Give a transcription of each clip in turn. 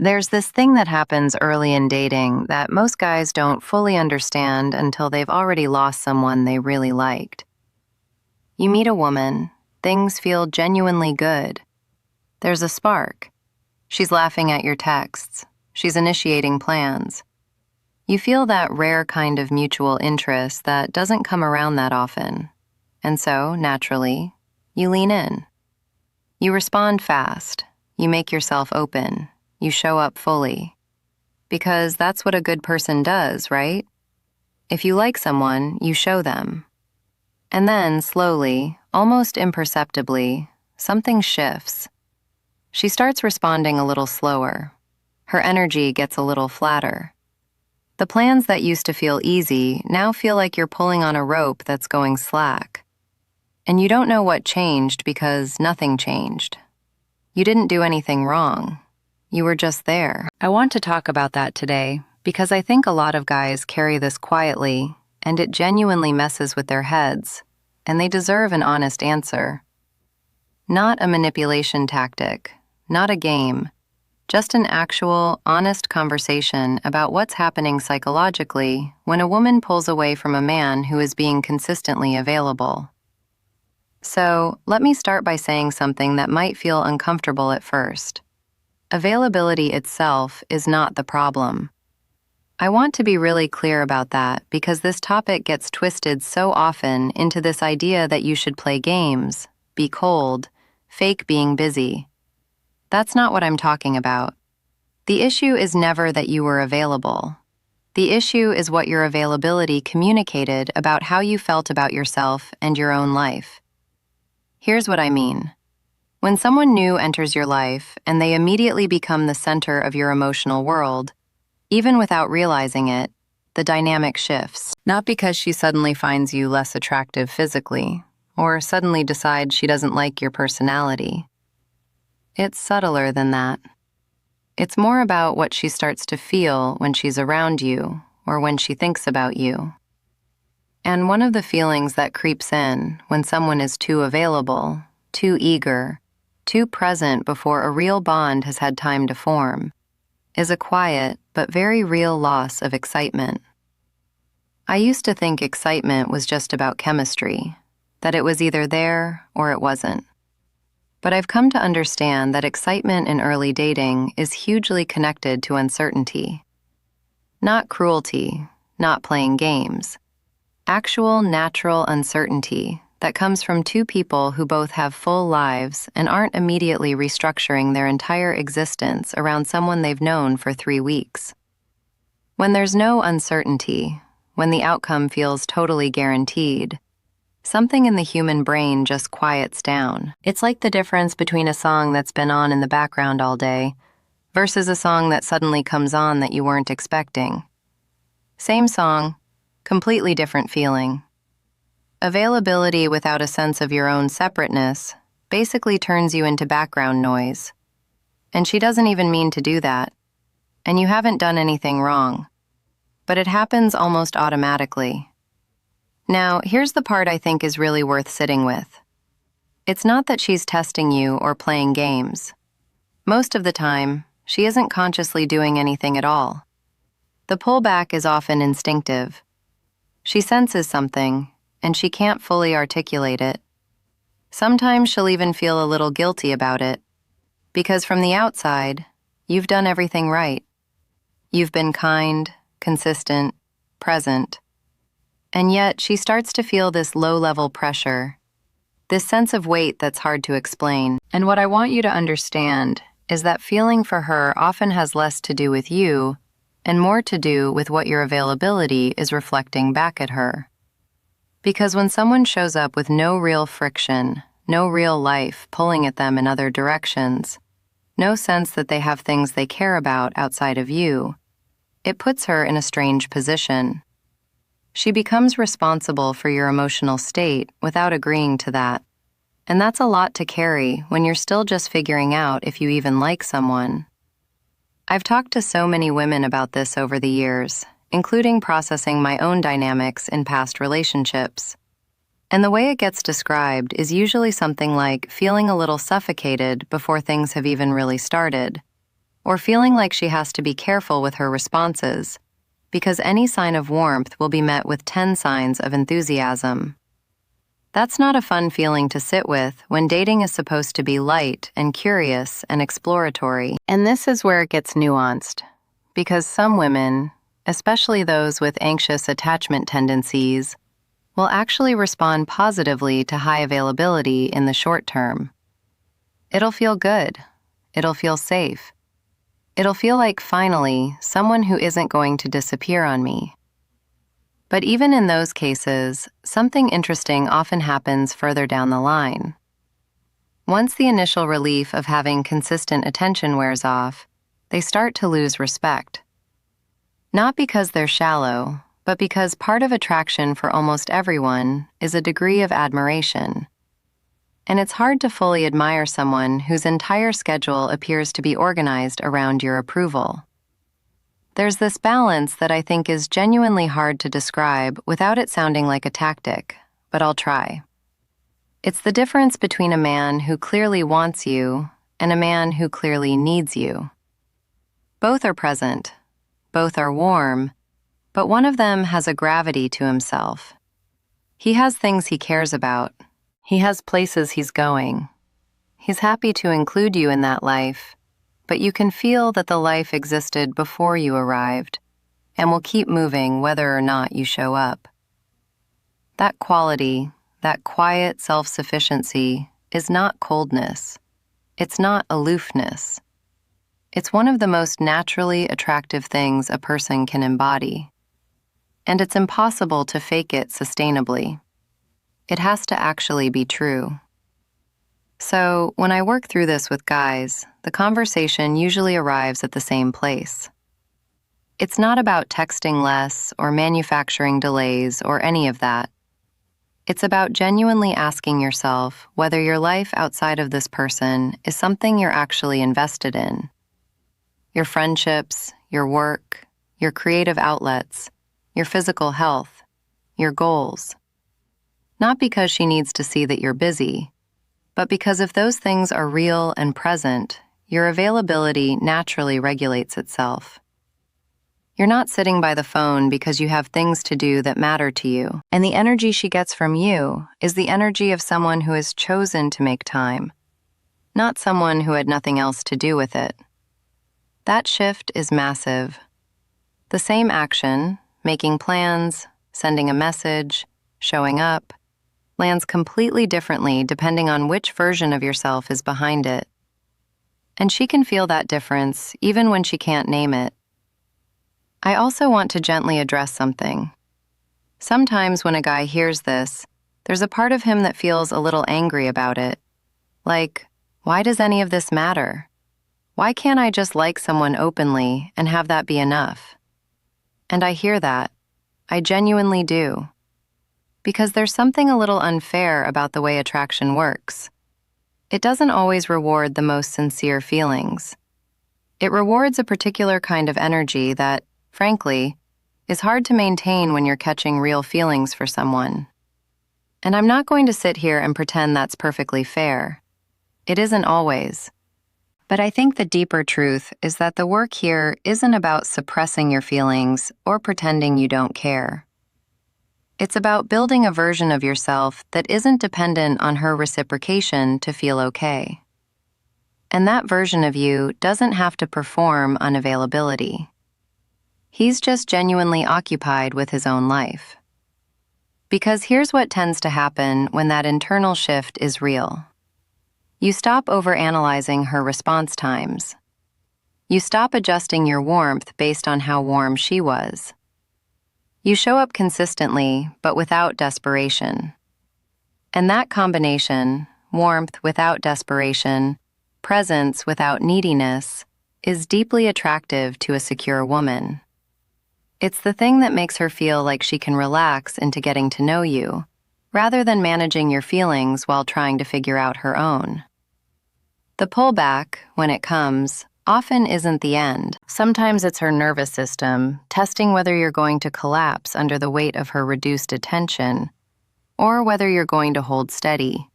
There's this thing that happens early in dating that most guys don't fully understand until they've already lost someone they really liked. You meet a woman, things feel genuinely good. There's a spark. She's laughing at your texts. She's initiating plans. You feel that rare kind of mutual interest that doesn't come around that often. And so, naturally, you lean in. You respond fast. You make yourself open. You show up fully. Because that's what a good person does, right? If you like someone, you show them. And then, slowly, almost imperceptibly, something shifts. She starts responding a little slower. Her energy gets a little flatter. The plans that used to feel easy now feel like you're pulling on a rope that's going slack. And you don't know what changed because nothing changed. You didn't do anything wrong. You were just there. I want to talk about that today because I think a lot of guys carry this quietly, and it genuinely messes with their heads, and they deserve an honest answer. Not a manipulation tactic, not a game, just an actual, honest conversation about what's happening psychologically when a woman pulls away from a man who is being consistently available. So, let me start by saying something that might feel uncomfortable at first. Availability itself is not the problem. I want to be really clear about that because this topic gets twisted so often into this idea that you should play games, be cold, fake being busy. That's not what I'm talking about. The issue is never that you were available. The issue is what your availability communicated about how you felt about yourself and your own life. Here's what I mean. When someone new enters your life and they immediately become the center of your emotional world, even without realizing it, the dynamic shifts. Not because she suddenly finds you less attractive physically, or suddenly decides she doesn't like your personality. It's subtler than that. It's more about what she starts to feel when she's around you or when she thinks about you. And one of the feelings that creeps in when someone is too available, too eager, too present before a real bond has had time to form, is a quiet but very real loss of excitement. I used to think excitement was just about chemistry, that it was either there or it wasn't. But I've come to understand that excitement in early dating is hugely connected to uncertainty. Not cruelty, not playing games. Actual natural uncertainty that comes from two people who both have full lives and aren't immediately restructuring their entire existence around someone they've known for 3 weeks. When there's no uncertainty, when the outcome feels totally guaranteed, something in the human brain just quiets down. It's like the difference between a song that's been on in the background all day versus a song that suddenly comes on that you weren't expecting. Same song, completely different feeling. Availability without a sense of your own separateness basically turns you into background noise. And she doesn't even mean to do that. And you haven't done anything wrong. But it happens almost automatically. Now, here's the part I think is really worth sitting with. It's not that she's testing you or playing games. Most of the time, she isn't consciously doing anything at all. The pullback is often instinctive. She senses something, and she can't fully articulate it. Sometimes she'll even feel a little guilty about it, because from the outside, you've done everything right. You've been kind, consistent, present. And yet, she starts to feel this low-level pressure, this sense of weight that's hard to explain. And what I want you to understand is that feeling for her often has less to do with you and more to do with what your availability is reflecting back at her. Because when someone shows up with no real friction, no real life pulling at them in other directions, no sense that they have things they care about outside of you, it puts her in a strange position. She becomes responsible for your emotional state without agreeing to that. And that's a lot to carry when you're still just figuring out if you even like someone. I've talked to so many women about this over the years, including processing my own dynamics in past relationships. And the way it gets described is usually something like feeling a little suffocated before things have even really started. or feeling like she has to be careful with her responses, because any sign of warmth will be met with 10 signs of enthusiasm. That's not a fun feeling to sit with when dating is supposed to be light and curious and exploratory. And this is where it gets nuanced, because some women, especially those with anxious attachment tendencies, will actually respond positively to high availability in the short term. It'll feel good. It'll feel safe. It'll feel like, finally, someone who isn't going to disappear on me. But even in those cases, something interesting often happens further down the line. Once the initial relief of having consistent attention wears off, they start to lose respect. Not because they're shallow, but because part of attraction for almost everyone is a degree of admiration. And it's hard to fully admire someone whose entire schedule appears to be organized around your approval. There's this balance that I think is genuinely hard to describe without it sounding like a tactic, but I'll try. It's the difference between a man who clearly wants you and a man who clearly needs you. Both are present, both are warm, but one of them has a gravity to himself. He has things he cares about. He has places he's going. He's happy to include you in that life, but you can feel that the life existed before you arrived and will keep moving whether or not you show up. That quality, that quiet self-sufficiency, is not coldness. It's not aloofness. It's one of the most naturally attractive things a person can embody. And it's impossible to fake it sustainably. It has to actually be true. So, when I work through this with guys, the conversation usually arrives at the same place. It's not about texting less or manufacturing delays or any of that. It's about genuinely asking yourself whether your life outside of this person is something you're actually invested in. Your friendships, your work, your creative outlets, your physical health, your goals. Not because she needs to see that you're busy, but because if those things are real and present, your availability naturally regulates itself. You're not sitting by the phone because you have things to do that matter to you, and the energy she gets from you is the energy of someone who has chosen to make time, not someone who had nothing else to do with it. That shift is massive. The same action, making plans, sending a message, showing up, lands completely differently depending on which version of yourself is behind it. And she can feel that difference even when she can't name it. I also want to gently address something. Sometimes when a guy hears this, there's a part of him that feels a little angry about it. Like, why does any of this matter? Why can't I just like someone openly and have that be enough? And I hear that. I genuinely do. Because there's something a little unfair about the way attraction works. It doesn't always reward the most sincere feelings. It rewards a particular kind of energy that, frankly, is hard to maintain when you're catching real feelings for someone. And I'm not going to sit here and pretend that's perfectly fair. It isn't always. But I think the deeper truth is that the work here isn't about suppressing your feelings or pretending you don't care. It's about building a version of yourself that isn't dependent on her reciprocation to feel okay. And that version of you doesn't have to perform unavailability. He's just genuinely occupied with his own life. Because here's what tends to happen when that internal shift is real. You stop overanalyzing her response times. You stop adjusting your warmth based on how warm she was. You show up consistently, but without desperation. And that combination, warmth without desperation, presence without neediness, is deeply attractive to a secure woman. It's the thing that makes her feel like she can relax into getting to know you, rather than managing your feelings while trying to figure out her own. The pullback, when it comes, often isn't the end. Sometimes it's her nervous system, testing whether you're going to collapse under the weight of her reduced attention, or whether you're going to hold steady.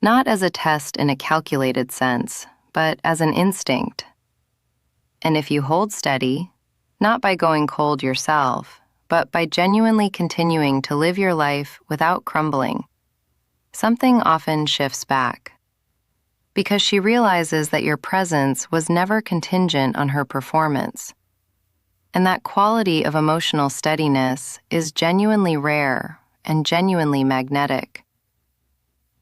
Not as a test in a calculated sense, but as an instinct. And if you hold steady, not by going cold yourself, but by genuinely continuing to live your life without crumbling, something often shifts back. Because she realizes that your presence was never contingent on her performance. And that quality of emotional steadiness is genuinely rare and genuinely magnetic.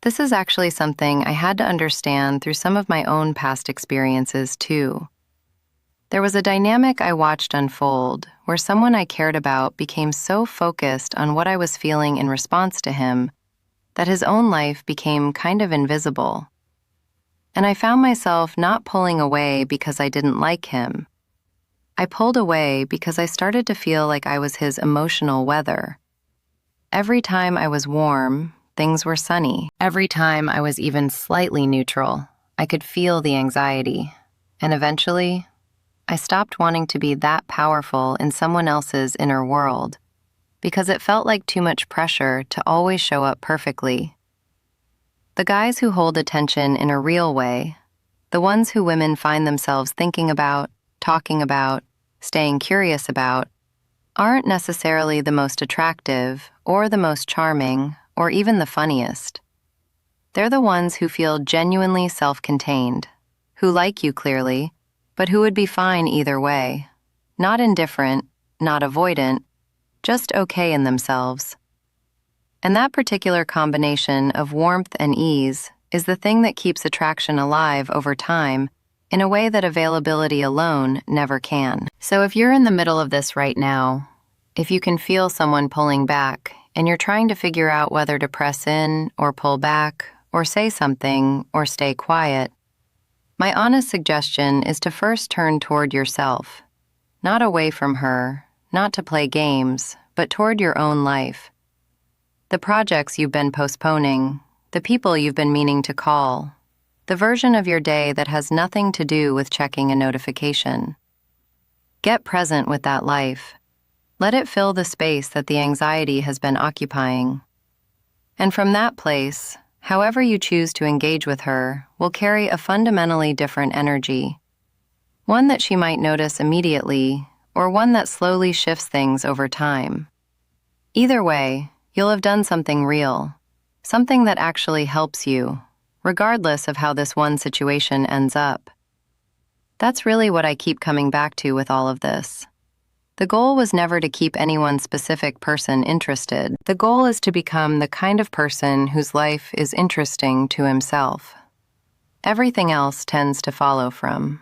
This is actually something I had to understand through some of my own past experiences, too. There was a dynamic I watched unfold where someone I cared about became so focused on what I was feeling in response to him that his own life became kind of invisible. And I found myself not pulling away because I didn't like him. I pulled away because I started to feel like I was his emotional weather. Every time I was warm, things were sunny. Every time I was even slightly neutral, I could feel the anxiety. And eventually, I stopped wanting to be that powerful in someone else's inner world because it felt like too much pressure to always show up perfectly. The guys who hold attention in a real way, the ones who women find themselves thinking about, talking about, staying curious about, aren't necessarily the most attractive or the most charming or even the funniest. They're the ones who feel genuinely self-contained, who like you clearly, but who would be fine either way. Not indifferent, not avoidant, just okay in themselves. And that particular combination of warmth and ease is the thing that keeps attraction alive over time in a way that availability alone never can. So if you're in the middle of this right now, if you can feel someone pulling back and you're trying to figure out whether to press in or pull back or say something or stay quiet, my honest suggestion is to first turn toward yourself, not away from her, not to play games, but toward your own life. The projects you've been postponing, the people you've been meaning to call, the version of your day that has nothing to do with checking a notification. Get present with that life. Let it fill the space that the anxiety has been occupying. And from that place, however you choose to engage with her will carry a fundamentally different energy. One that she might notice immediately, or one that slowly shifts things over time. Either way, you'll have done something real, something that actually helps you, regardless of how this one situation ends up. That's really what I keep coming back to with all of this. The goal was never to keep any one specific person interested. The goal is to become the kind of person whose life is interesting to himself. Everything else tends to follow from.